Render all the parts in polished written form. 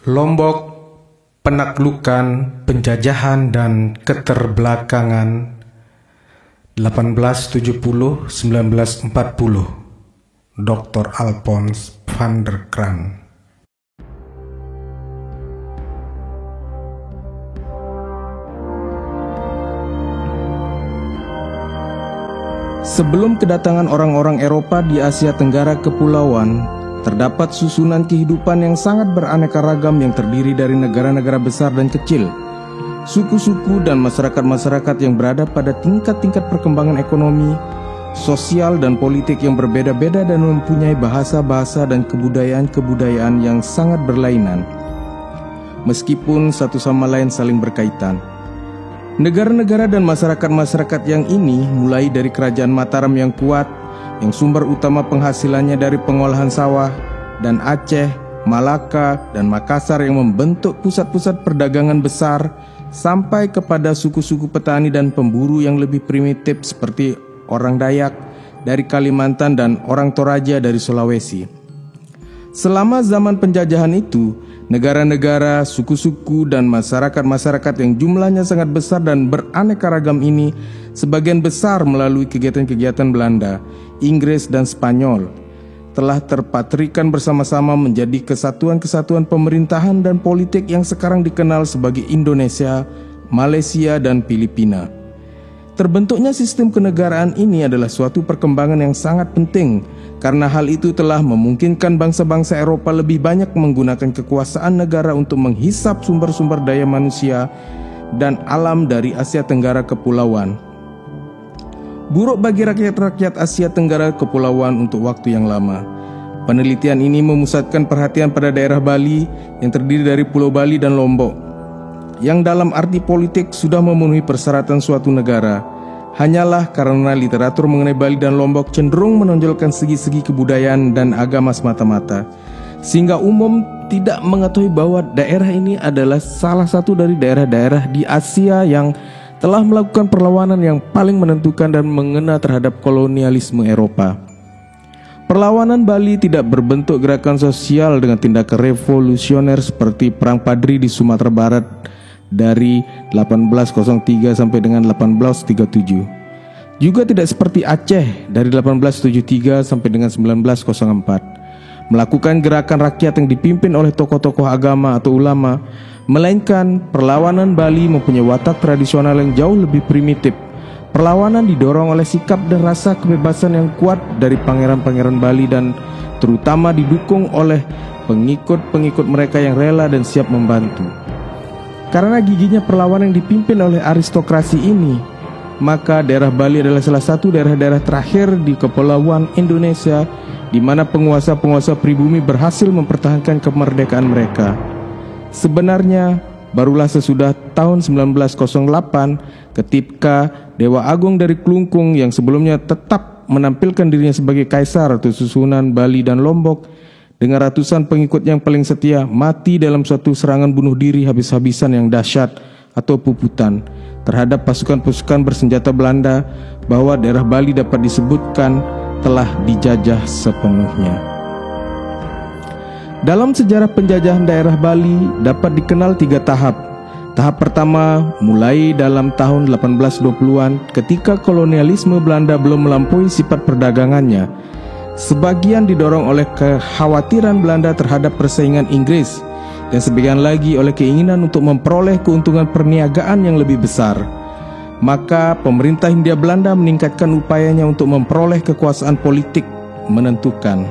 Lombok, penaklukan, penjajahan, dan keterbelakangan 1870-1940. Dr. Alphonse van der Kraan. Sebelum kedatangan orang-orang Eropa di Asia Tenggara Kepulauan, terdapat susunan kehidupan yang sangat beraneka ragam yang terdiri dari negara-negara besar dan kecil, suku-suku dan masyarakat-masyarakat yang berada pada tingkat-tingkat perkembangan ekonomi, sosial dan politik yang berbeda-beda dan mempunyai bahasa-bahasa dan kebudayaan-kebudayaan yang sangat berlainan, meskipun satu sama lain saling berkaitan. Negara-negara dan masyarakat-masyarakat yang ini mulai dari kerajaan Mataram yang kuat, yang sumber utama penghasilannya dari pengolahan sawah, dan Aceh, Malaka, dan Makassar yang membentuk pusat-pusat perdagangan besar, sampai kepada suku-suku petani dan pemburu yang lebih primitif seperti orang Dayak dari Kalimantan dan orang Toraja dari Sulawesi. Selama zaman penjajahan itu, negara-negara, suku-suku, dan masyarakat-masyarakat yang jumlahnya sangat besar dan beraneka ragam ini sebagian besar melalui kegiatan-kegiatan Belanda, Inggris, dan Spanyol telah terpatrikan bersama-sama menjadi kesatuan-kesatuan pemerintahan dan politik yang sekarang dikenal sebagai Indonesia, Malaysia, dan Filipina. Terbentuknya sistem kenegaraan ini adalah suatu perkembangan yang sangat penting karena hal itu telah memungkinkan bangsa-bangsa Eropa lebih banyak menggunakan kekuasaan negara untuk menghisap sumber-sumber daya manusia dan alam dari Asia Tenggara Kepulauan. Buruk bagi rakyat-rakyat Asia Tenggara Kepulauan untuk waktu yang lama. Penelitian ini memusatkan perhatian pada daerah Bali yang terdiri dari Pulau Bali dan Lombok, yang dalam arti politik sudah memenuhi persyaratan suatu negara. Hanyalah karena literatur mengenai Bali dan Lombok cenderung menonjolkan segi-segi kebudayaan dan agama semata-mata, sehingga umum tidak mengetahui bahwa daerah ini adalah salah satu dari daerah-daerah di Asia yang telah melakukan perlawanan yang paling menentukan dan mengena terhadap kolonialisme Eropa. Perlawanan Bali tidak berbentuk gerakan sosial dengan tindakan revolusioner seperti Perang Padri di Sumatera Barat dari 1803 sampai dengan 1837. Juga tidak seperti Aceh dari 1873 sampai dengan 1904, melakukan gerakan rakyat yang dipimpin oleh tokoh-tokoh agama atau ulama, melainkan perlawanan Bali mempunyai watak tradisional yang jauh lebih primitif. Perlawanan didorong oleh sikap dan rasa kebebasan yang kuat dari pangeran-pangeran Bali dan terutama didukung oleh pengikut-pengikut mereka yang rela dan siap membantu. Karena giginya perlawanan yang dipimpin oleh aristokrasi ini, maka daerah Bali adalah salah satu daerah-daerah terakhir di Kepulauan Indonesia di mana penguasa-penguasa pribumi berhasil mempertahankan kemerdekaan mereka. Sebenarnya barulah sesudah tahun 1908 ketika Dewa Agung dari Klungkung yang sebelumnya tetap menampilkan dirinya sebagai kaisar atau susunan Bali dan Lombok dengan ratusan pengikut yang paling setia mati dalam suatu serangan bunuh diri habis-habisan yang dahsyat atau puputan terhadap pasukan-pasukan bersenjata Belanda, bahwa daerah Bali dapat disebutkan telah dijajah sepenuhnya. Dalam sejarah penjajahan daerah Bali dapat dikenal 3 tahap. Tahap pertama mulai dalam tahun 1820-an ketika kolonialisme Belanda belum melampaui sifat perdagangannya. Sebagian didorong oleh kekhawatiran Belanda terhadap persaingan Inggris dan sebagian lagi oleh keinginan untuk memperoleh keuntungan perniagaan yang lebih besar. Maka pemerintah Hindia Belanda meningkatkan upayanya untuk memperoleh kekuasaan politik menentukan.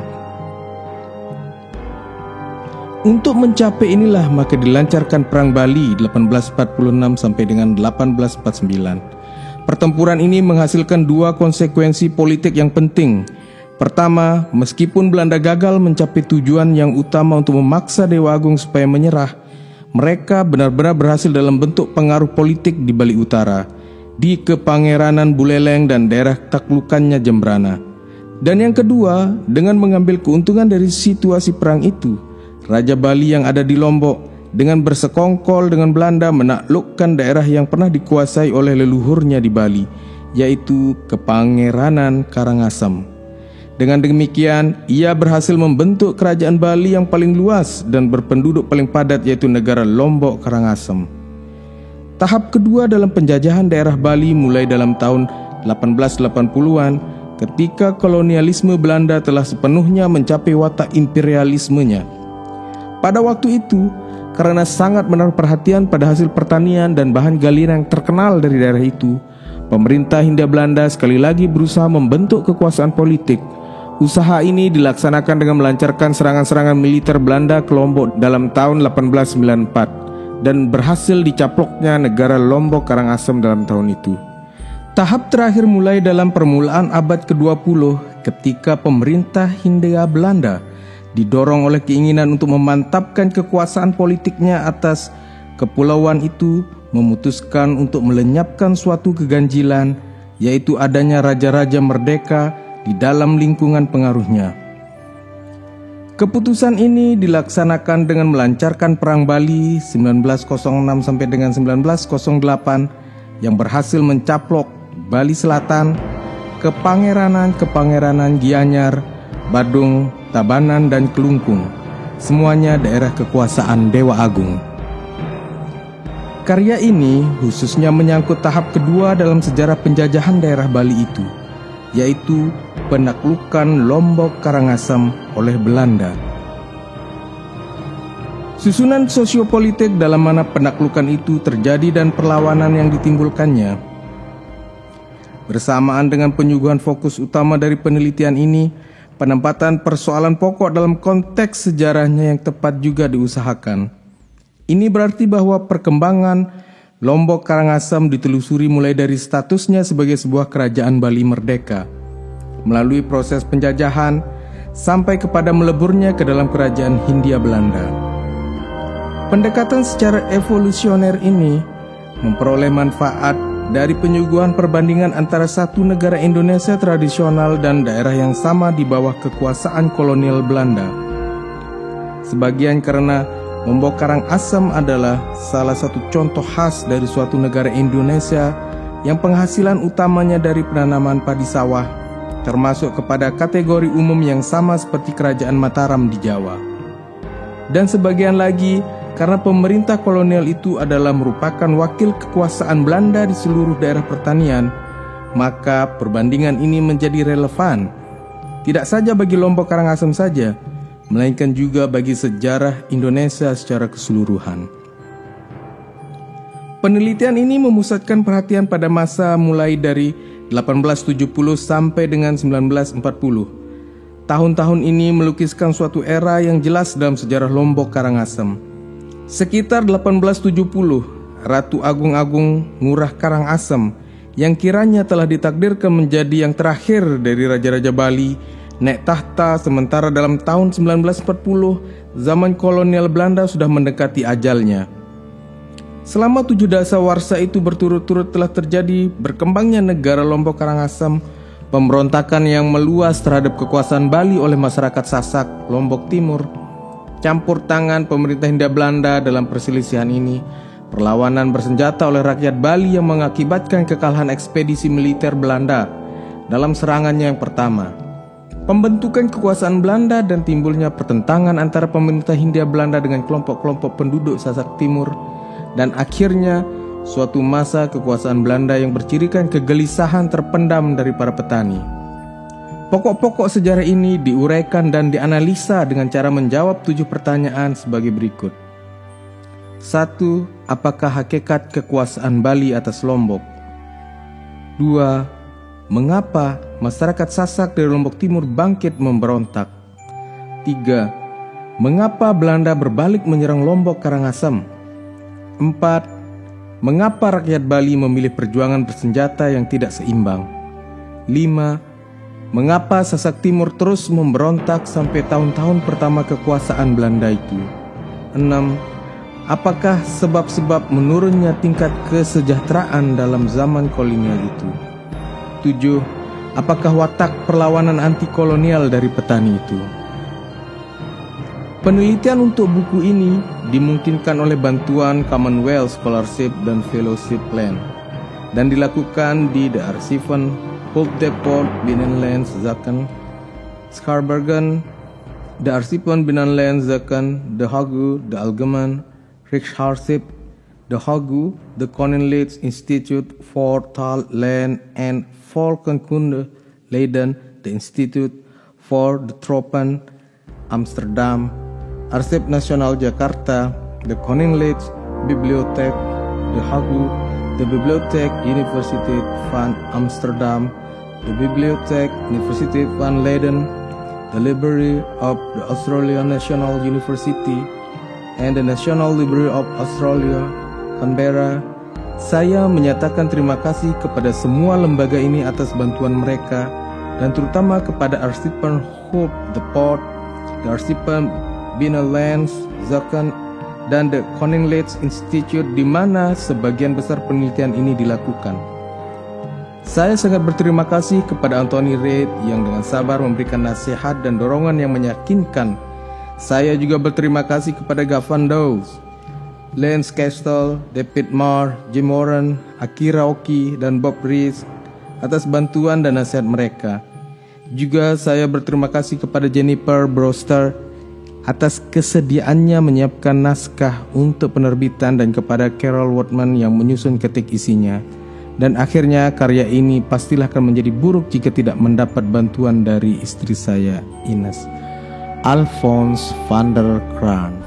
Untuk mencapai inilah maka dilancarkan Perang Bali 1846 sampai dengan 1849. Pertempuran ini menghasilkan 2 konsekuensi politik yang penting. Pertama, meskipun Belanda gagal mencapai tujuan yang utama untuk memaksa Dewa Agung supaya menyerah, mereka benar-benar berhasil dalam bentuk pengaruh politik di Bali Utara, di Kepangeranan Buleleng dan daerah taklukannya Jembrana. Dan yang kedua, dengan mengambil keuntungan dari situasi perang itu, Raja Bali yang ada di Lombok dengan bersekongkol dengan Belanda menaklukkan daerah yang pernah dikuasai oleh leluhurnya di Bali, yaitu Kepangeranan Karangasem. Dengan demikian, ia berhasil membentuk kerajaan Bali yang paling luas dan berpenduduk paling padat, yaitu negara Lombok Karangasem. Tahap kedua dalam penjajahan daerah Bali mulai dalam tahun 1880-an, ketika kolonialisme Belanda telah sepenuhnya mencapai watak imperialismenya. Pada waktu itu, karena sangat menaruh perhatian pada hasil pertanian dan bahan galian yang terkenal dari daerah itu, pemerintah Hindia Belanda sekali lagi berusaha membentuk kekuasaan politik. Usaha ini dilaksanakan dengan melancarkan serangan-serangan militer Belanda ke Lombok dalam tahun 1894 dan berhasil dicaploknya negara Lombok Karangasem dalam tahun itu. Tahap terakhir mulai dalam permulaan abad ke-20 ketika pemerintah Hindia Belanda didorong oleh keinginan untuk memantapkan kekuasaan politiknya atas kepulauan itu, memutuskan untuk melenyapkan suatu keganjilan, yaitu adanya raja-raja merdeka di dalam lingkungan pengaruhnya. Keputusan ini dilaksanakan dengan melancarkan Perang Bali 1906 sampai dengan 1908 yang berhasil mencaplok Bali Selatan, Kepangeranan Gianyar, Badung, Tabanan, dan Kelungkung, semuanya daerah kekuasaan Dewa Agung. Karya ini khususnya menyangkut tahap kedua dalam sejarah penjajahan daerah Bali itu, yaitu penaklukan Lombok Karangasem oleh Belanda. Susunan sosiopolitik dalam mana penaklukan itu terjadi dan perlawanan yang ditimbulkannya. Bersamaan dengan penyuguhan fokus utama dari penelitian ini, penempatan persoalan pokok dalam konteks sejarahnya yang tepat juga diusahakan. Ini berarti bahwa perkembangan Lombok Karangasem ditelusuri mulai dari statusnya sebagai sebuah kerajaan Bali merdeka, melalui proses penjajahan sampai kepada meleburnya ke dalam kerajaan Hindia Belanda. Pendekatan secara evolusioner ini memperoleh manfaat dari penyuguhan perbandingan antara satu negara Indonesia tradisional dan daerah yang sama di bawah kekuasaan kolonial Belanda. Sebagian karena Lombok Karangasem adalah salah satu contoh khas dari suatu negara Indonesia yang penghasilan utamanya dari penanaman padi sawah, termasuk kepada kategori umum yang sama seperti Kerajaan Mataram di Jawa. Dan sebagian lagi karena pemerintah kolonial itu adalah merupakan wakil kekuasaan Belanda di seluruh daerah pertanian, maka perbandingan ini menjadi relevan, tidak saja bagi Lombok Karangasem saja, melainkan juga bagi sejarah Indonesia secara keseluruhan. Penelitian ini memusatkan perhatian pada masa mulai dari 1870 sampai dengan 1940. Tahun-tahun ini melukiskan suatu era yang jelas dalam sejarah Lombok Karangasem. Sekitar 1870, Ratu Agung-Agung Ngurah Karangasem yang kiranya telah ditakdirkan menjadi yang terakhir dari Raja-Raja Bali naik tahta, sementara dalam tahun 1940 zaman kolonial Belanda sudah mendekati ajalnya. Selama 7 dasawarsa itu berturut-turut telah terjadi berkembangnya negara Lombok Karangasem, pemberontakan yang meluas terhadap kekuasaan Bali oleh masyarakat Sasak, Lombok Timur, campur tangan pemerintah Hindia Belanda dalam perselisihan ini, perlawanan bersenjata oleh rakyat Bali yang mengakibatkan kekalahan ekspedisi militer Belanda dalam serangannya yang pertama, pembentukan kekuasaan Belanda dan timbulnya pertentangan antara pemerintah Hindia Belanda dengan kelompok-kelompok penduduk Sasak Timur, dan akhirnya suatu masa kekuasaan Belanda yang bercirikan kegelisahan terpendam dari para petani. Pokok-pokok sejarah ini diuraikan dan dianalisa dengan cara menjawab 7 pertanyaan sebagai berikut. 1. Apakah hakikat kekuasaan Bali atas Lombok? 2. Mengapa masyarakat Sasak dari Lombok Timur bangkit memberontak? 3. Mengapa Belanda berbalik menyerang Lombok Karangasem? 4. Mengapa rakyat Bali memilih perjuangan bersenjata yang tidak seimbang? 5. Mengapa Sasak Timur terus memberontak sampai tahun-tahun pertama kekuasaan Belanda itu? 6. Apakah sebab-sebab menurunnya tingkat kesejahteraan dalam zaman kolonial itu? 7. Apakah watak perlawanan anti-kolonial dari petani itu? Penelitian untuk buku ini dimungkinkan oleh bantuan Commonwealth Scholarship dan Fellowship Plan dan dilakukan di The Archiven, Hultdepot, Binnenlandszaken, Schaarbergen, The Archiven Binnenlandszaken, The Hague, The Algemeen Rijksarchief, The Hague, The Koninklijke Instituut voor Taal, Land and Volkenkunde, Leiden, The Institute for the Tropen, Amsterdam, Arsip Nasional Jakarta, The Koninklijke Bibliotheek, The Hague, The Bibliotheek Universiteit van Amsterdam, the Bibliotheek University van Leiden, the Library of the Australian National University, and the National Library of Australia, Canberra. Saya menyatakan terima kasih kepada semua lembaga ini atas bantuan mereka, dan terutama kepada Archiven Hultdepot, the Archiven Binnenlandszaken, dan The Koninklijke Instituut, di mana sebagian besar penelitian ini dilakukan. Saya sangat berterima kasih kepada Anthony Reid yang dengan sabar memberikan nasihat dan dorongan yang meyakinkan. Saya juga berterima kasih kepada Gavan Dawes, Lance Castle, David Marr, Jim Warren, Akira Oki, dan Bob Rees atas bantuan dan nasihat mereka. Juga saya berterima kasih kepada Jennifer Brewster atas kesediaannya menyiapkan naskah untuk penerbitan dan kepada Carol Wortman yang menyusun ketik isinya. Dan akhirnya karya ini pastilah akan menjadi buruk jika tidak mendapat bantuan dari istri saya, Ines. Alphonse van der Kraan.